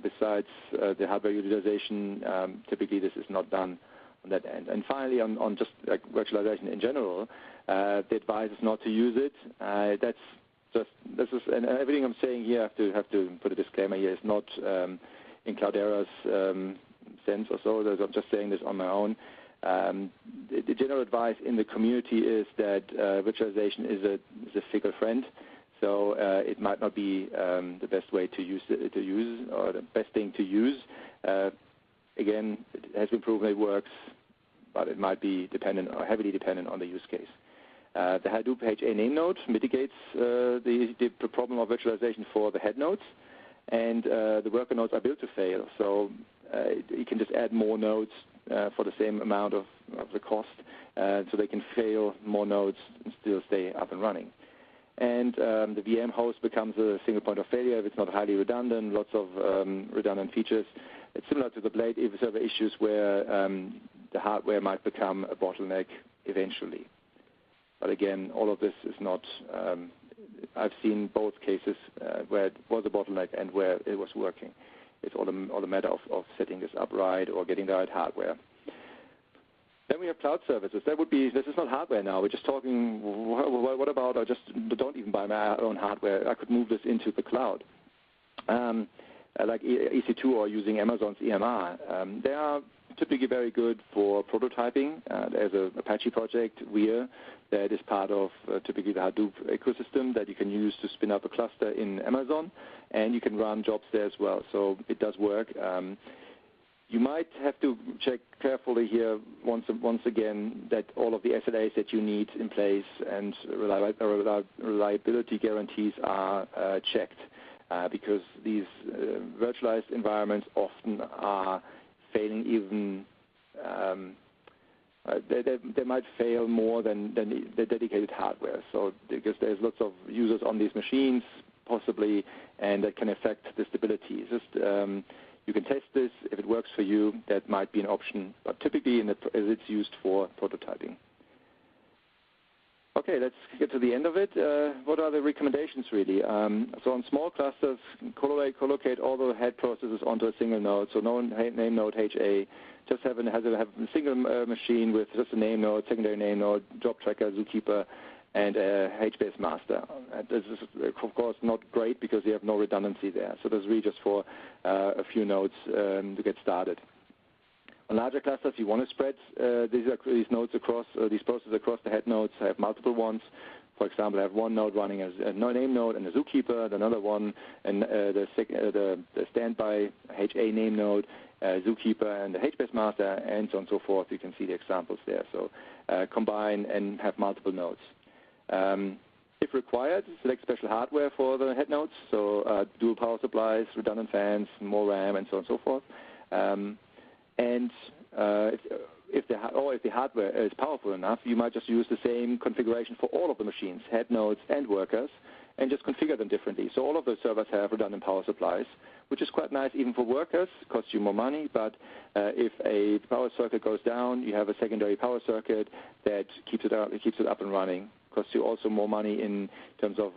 Besides the hardware utilization, typically this is not done on that end. And finally, on just like virtualization in general, the advice is not to use it. And everything I'm saying here, I have to put a disclaimer here. It's not in Cloudera's sense or so. I'm just saying this on my own. The general advice in the community is that virtualization is a fickle friend. So it might not be the best way to use or the best thing to use. Again, it has been proven it works, but it might be dependent or heavily dependent on the use case. The Hadoop HA name node mitigates the problem of virtualization for the head nodes. and the worker nodes are built to fail. So you can just add more nodes for the same amount of the cost, so they can fail more nodes and still stay up and running. And the VM host becomes a single point of failure if it's not highly redundant, lots of redundant features. It's similar to the blade server issues where the hardware might become a bottleneck eventually. But again, all of this is not, I've seen both cases where it was a bottleneck and where it was working. It's all a matter of setting this up right or getting the right hardware. Then we have cloud services. This is not hardware now. We're just talking, what about, I just don't even buy my own hardware. I could move this into the cloud. Like EC2 or using Amazon's EMR. They are typically very good for prototyping. There's an Apache project, Weir, that is part of typically the Hadoop ecosystem that you can use to spin up a cluster in Amazon, and you can run jobs there as well. So it does work. You might have to check carefully here once again that all of the SLAs that you need in place and reliability guarantees are checked, because these virtualized environments often are failing even, they might fail more than the dedicated hardware. So because there's lots of users on these machines possibly, and that can affect the stability. It's just, you can test this. If it works for you, that might be an option, but typically it's used for prototyping. Okay, let's get to the end of it. What are the recommendations really? So on small clusters, collocate all the head processes onto a single node, so no name node HA. Just have a single machine with just a name node, secondary name node, job tracker, zookeeper, and a HBase master. This is, of course, not great because you have no redundancy there. So this is really just for a few nodes to get started. On larger clusters, you want to spread these nodes across, these processes across the head nodes. I have multiple ones. For example, I have one node running as a name node and a zookeeper, another one, and the standby HA name node, zookeeper, and the HBase master, and so on and so forth. You can see the examples there. So combine and have multiple nodes. If required, select special hardware for the head nodes, so dual power supplies, redundant fans, more RAM, and so on and so forth. If the hardware is powerful enough, you might just use the same configuration for all of the machines, head nodes and workers, and just configure them differently. So all of those servers have redundant power supplies, which is quite nice even for workers, costs you more money, but if a power circuit goes down, you have a secondary power circuit that keeps it up and running. Costs you also more money in terms of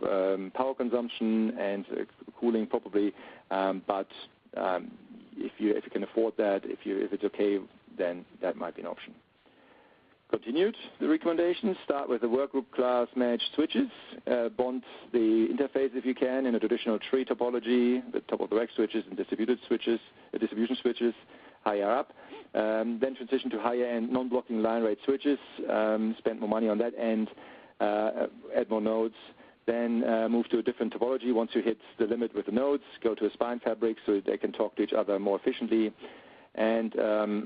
power consumption and cooling probably, but if you can afford that, if it's okay, then that might be an option. Continued, the recommendations start with the workgroup class managed switches. Bond the interface if you can in a traditional tree topology, the top of the rack switches and distribution switches higher up. Then transition to higher end non-blocking line rate switches. Spend more money on that end. Add more nodes. Then move to a different topology. Once you hit the limit with the nodes, go to a spine fabric so they can talk to each other more efficiently. And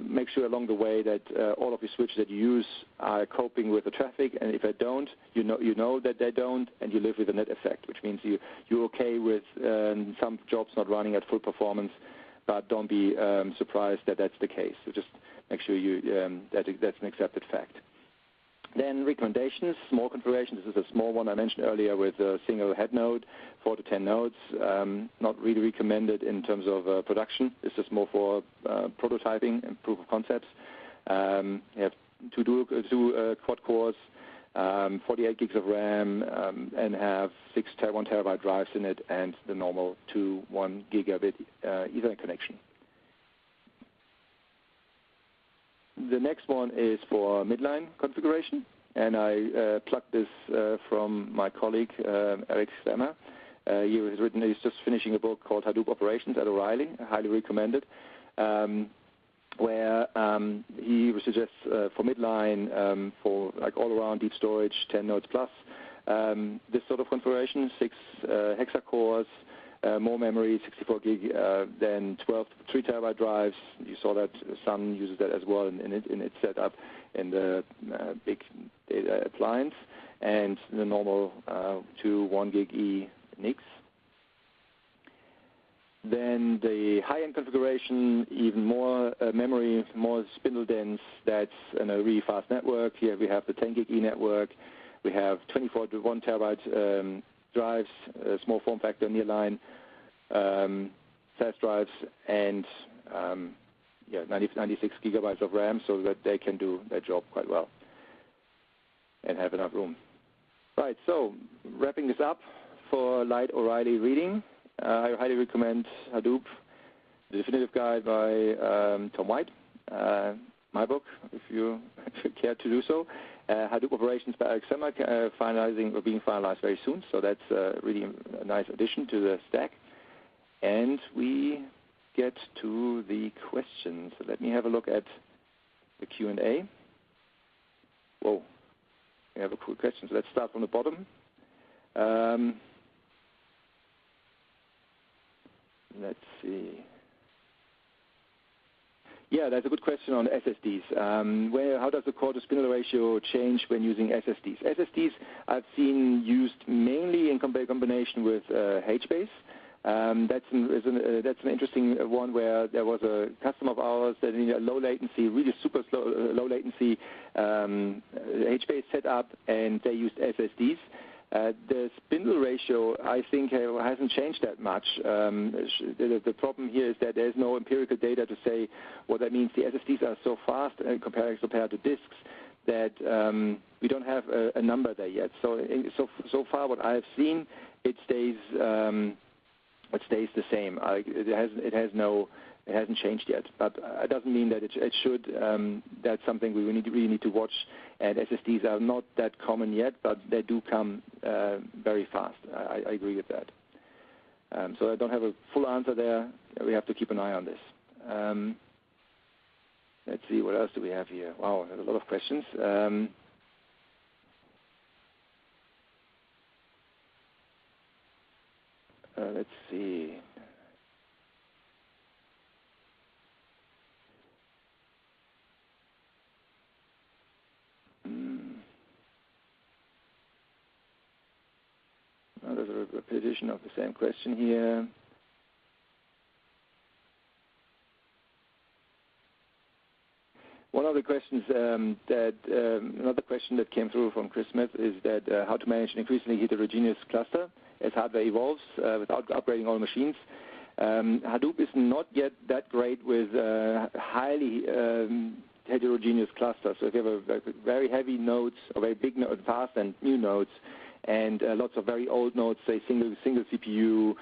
make sure along the way that all of the switches that you use are coping with the traffic. And if they don't, you know that they don't, and you live with the net effect, which means you're okay with some jobs not running at full performance, but don't be surprised that that's the case. So just make sure that's an accepted fact. Then recommendations, small configurations. This is a small one I mentioned earlier with a single head node, 4 to 10 nodes. Not really recommended in terms of production. It's just more for prototyping and proof of concepts. You have two quad cores, 48 gigs of RAM, and have 1 terabyte drives in it, and the normal 1 gigabit Ethernet connection. The next one is for midline configuration, and I plucked this from my colleague Eric Stemmer. He's just finishing a book called Hadoop Operations at O'Reilly. I highly recommend it, where he suggests for midline for like all around deep storage, 10 nodes plus, this sort of configuration, 6 hexa cores. More memory, 64 gig, then 12 3 terabyte drives. You saw that Sun uses that as well in its setup in the big data appliance, and the normal 1 gig E NICs. Then the high-end configuration, even more memory, more spindle dense. That's in a really fast network. Here we have the 10 gig network. We have 24 to 1 terabyte drives, small form factor, nearline SAS drives, and 96 gigabytes of RAM, so that they can do their job quite well and have enough room. Right, so wrapping this up for light O'Reilly reading, I highly recommend Hadoop, the Definitive Guide by Tom White, my book, if you care to do so. Hadoop Operations by Alex Semmer, being finalized very soon, so that's really a nice addition to the stack. And we get to the questions. So let me have a look at the Q&A. Whoa, we have a cool question. So let's start from the bottom. Let's see. Yeah, that's a good question on SSDs. How does the core to spindle ratio change when using SSDs? SSDs I've seen used mainly in combination with HBase. That's an interesting one where there was a customer of ours that needed a low latency, really super slow, low latency HBase setup, and they used SSDs. The spindle ratio, I think, hasn't changed that much. The problem here is that there's no empirical data to say what that means. The SSDs are so fast compared to disks that we don't have a number there yet. So far, what I have seen, it stays the same. It hasn't changed yet, but it doesn't mean that it should. That's something we really need to watch. And SSDs are not that common yet, but they do come very fast. I agree with that. So I don't have a full answer there. We have to keep an eye on this. Let's see, what else do we have here? Wow, there's a lot of questions. Let's see. There's a repetition of the same question here. One of the questions another question that came through from Chris Smith is that how to manage an increasingly heterogeneous cluster as hardware evolves without upgrading all machines. Hadoop is not yet that great with highly heterogeneous clusters. So if you have a very heavy nodes, or very big node, fast and new nodes, and lots of very old nodes, say single CPU,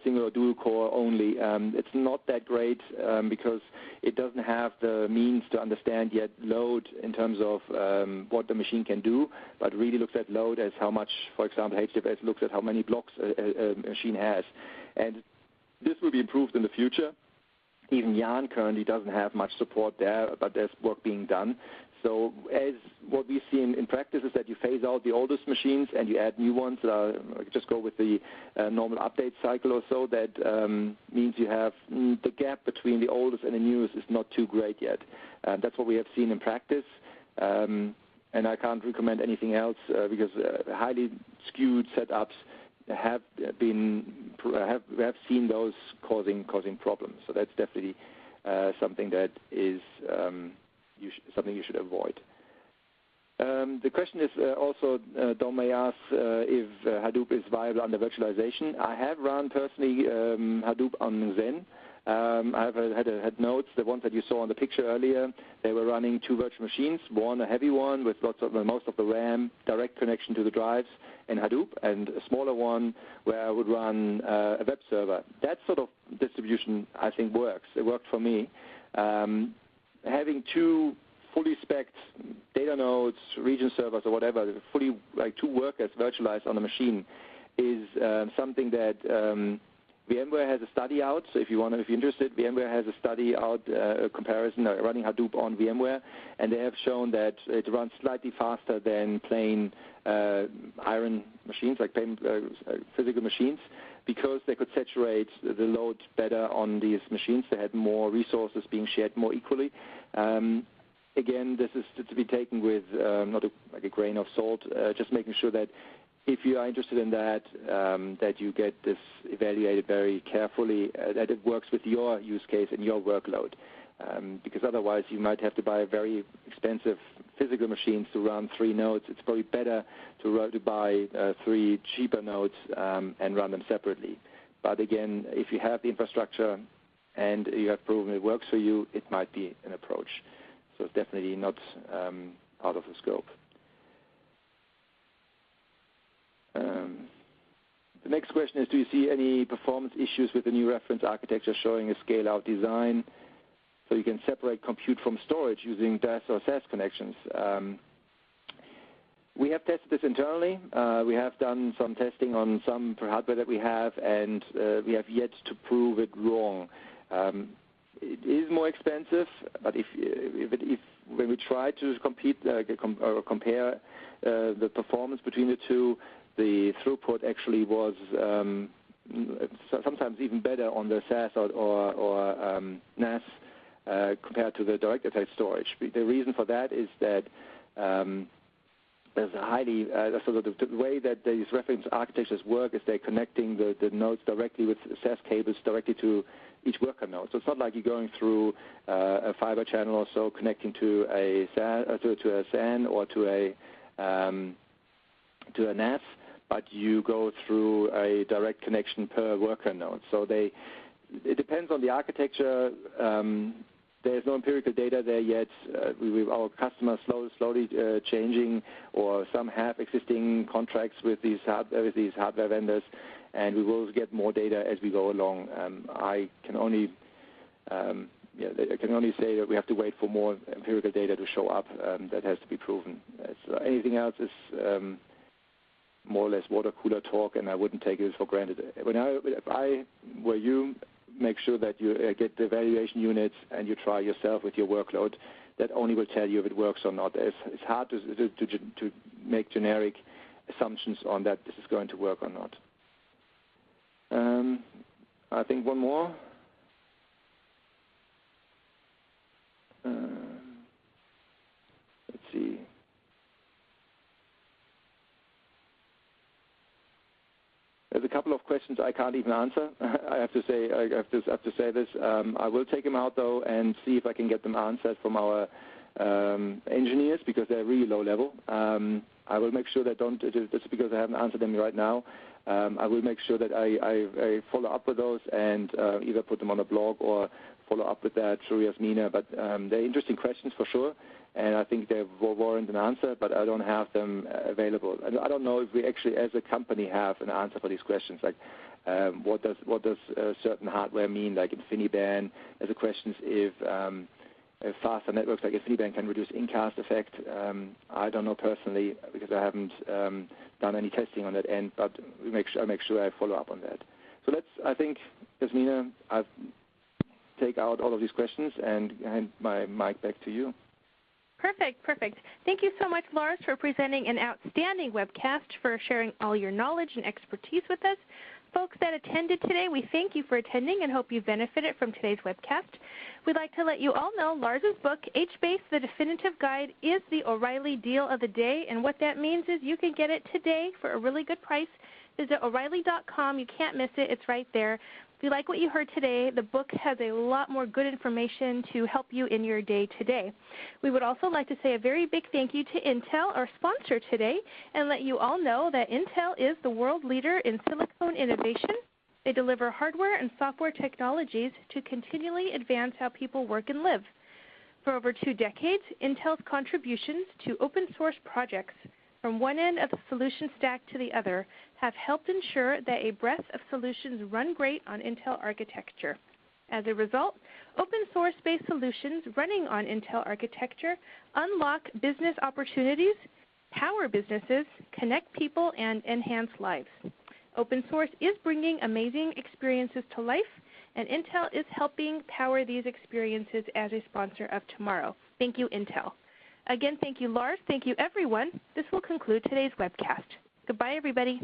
single or dual core only, it's not that great because it doesn't have the means to understand yet load in terms of what the machine can do, but really looks at load as how much, for example, HDFS looks at how many blocks a machine has. And this will be improved in the future. Even Yarn currently doesn't have much support there, but there's work being done. So as what we see in practice is that you phase out the oldest machines and you add new ones that are, just go with the normal update cycle or so. That means you have the gap between the oldest and the newest is not too great yet. That's what we have seen in practice. And I can't recommend anything else because highly skewed setups have seen those causing problems. So that's definitely something that is something you should avoid. The question is also, Dom may ask if Hadoop is viable under virtualization. I have run personally Hadoop on Zen. I've had nodes, the ones that you saw on the picture earlier. They were running two virtual machines, one a heavy one with most of the RAM, direct connection to the drives in Hadoop, and a smaller one where I would run a web server. That sort of distribution, I think, works. It worked for me. Having two fully spec'd data nodes, region servers or whatever, fully like two workers virtualized on a machine is something that VMware has a study out. So if you're interested, VMware has a study out, a comparison running Hadoop on VMware, and they have shown that it runs slightly faster than plain iron machines, like plain physical machines, because they could saturate the load better on these machines. They had more resources being shared more equally. Again, this is to be taken with not like a grain of salt, just making sure that if you are interested in that, that you get this evaluated very carefully, that it works with your use case and your workload. Because otherwise you might have to buy very expensive physical machines to run 3 nodes. It's probably better to buy 3 cheaper nodes and run them separately. But again, if you have the infrastructure and you have proven it works for you, it might be an approach. So it's definitely not out of the scope. The next question is, do you see any performance issues with the new reference architecture showing a scale-out design so you can separate compute from storage using DAS or SAS connections? We have tested this internally. We have done some testing on some hardware that we have, and we have yet to prove it wrong. It is more expensive, but when we try to compare the performance between the two, the throughput actually was sometimes even better on the SAS or NAS compared to the direct attached storage. The reason for that is that there's a highly so the way that these reference architectures work is they're connecting the nodes directly with SAS cables directly to each worker node. So it's not like you're going through a fiber channel or so connecting to a SAN or to a NAS, but you go through a direct connection per worker node. So it depends on the architecture. There's no empirical data there yet. Our customers slowly changing, or some have existing contracts with these hardware vendors, and we will get more data as we go along. I can only say that we have to wait for more empirical data to show up. That has to be proven. Anything else is more or less water cooler talk, and I wouldn't take it for granted. If I were you, make sure that you get the evaluation units and you try yourself with your workload. That only will tell you if it works or not. It's hard to make generic assumptions on that this is going to work or not. I think one more. Let's see. There's a couple of questions I can't even answer. I have to say this. I will take them out though and see if I can get them answered from our engineers, because they're really low level. I will make sure that just because I haven't answered them right now, I will make sure that I follow up with those and either put them on a blog or follow up with that through Yasmina. But they're interesting questions for sure, and I think they warrant an answer, but I don't have them available. And I don't know if we actually as a company have an answer for these questions, like what does certain hardware mean, like InfiniBand. There's a question if faster networks like InfiniBand can reduce incast effect. I don't know personally, because I haven't done any testing on that end, but I make sure I follow up on that. So I think, Yasmina, I'll take out all of these questions and hand my mic back to you. Perfect. Thank you so much, Lars, for presenting an outstanding webcast, for sharing all your knowledge and expertise with us. Folks that attended today, we thank you for attending and hope you benefited from today's webcast. We'd like to let you all know Lars's book, HBase, The Definitive Guide, is the O'Reilly deal of the day, and what that means is you can get it today for a really good price. Visit O'Reilly.com. You can't miss it. It's right there. If you like what you heard today, the book has a lot more good information to help you in your day today. We would also like to say a very big thank you to Intel, our sponsor today, and let you all know that Intel is the world leader in silicon innovation. They deliver hardware and software technologies to continually advance how people work and live. For over 2 decades, Intel's contributions to open source projects from one end of the solution stack to the other have helped ensure that a breadth of solutions run great on Intel architecture. As a result, open source-based solutions running on Intel architecture unlock business opportunities, power businesses, connect people, and enhance lives. Open source is bringing amazing experiences to life, and Intel is helping power these experiences as a sponsor of tomorrow. Thank you, Intel. Again, thank you, Lars. Thank you, everyone. This will conclude today's webcast. Goodbye, everybody.